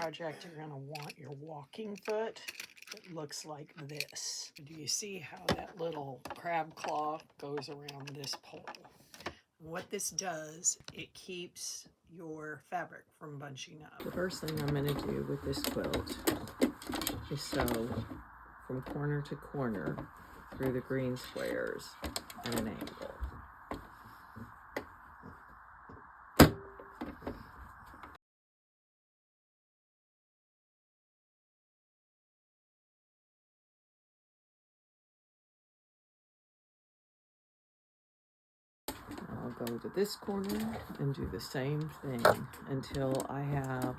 project, you're going to want your walking foot. It looks like this. Do you see how that little crab claw goes around this pole? What this does, it keeps your fabric from bunching up. The first thing I'm going to do with this quilt is sew from corner to corner through the green squares at an angle. I'll go to this corner and do the same thing until I have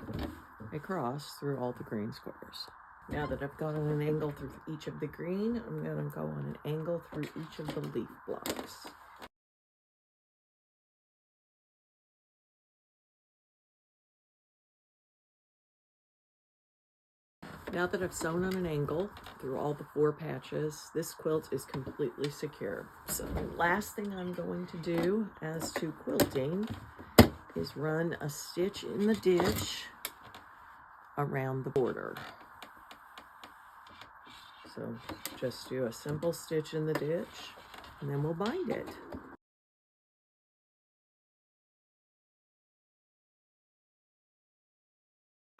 a cross through all the green squares. Now that I've gone on an angle through each of the green, I'm going to go on an angle through each of the leaf blocks. Now that I've sewn on an angle through all the 4 patches, this quilt is completely secure. So the last thing I'm going to do as to quilting is run a stitch in the ditch around the border. So just do a simple stitch in the ditch and then we'll bind it.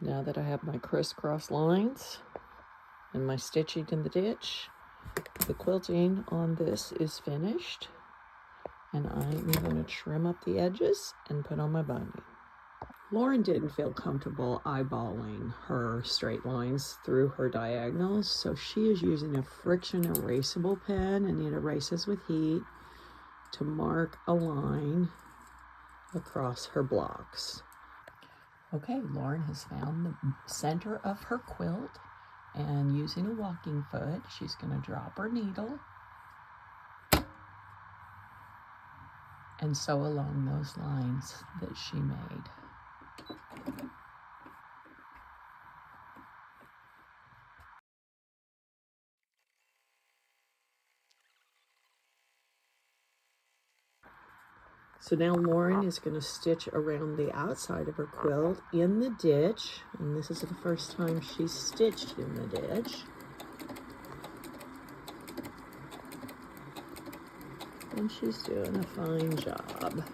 Now that I have my crisscross lines and my stitching in the ditch, the quilting on this is finished, and I'm going to trim up the edges and put on my binding. Lauren didn't feel comfortable eyeballing her straight lines through her diagonals, so she is using a friction erasable pen, and it erases with heat to mark a line across her blocks. Okay, Lauren has found the center of her quilt, and using a walking foot, she's going to drop her needle and sew along those lines that she made. So now Lauren is going to stitch around the outside of her quilt in the ditch, and this is the first time she's stitched in the ditch. And she's doing a fine job.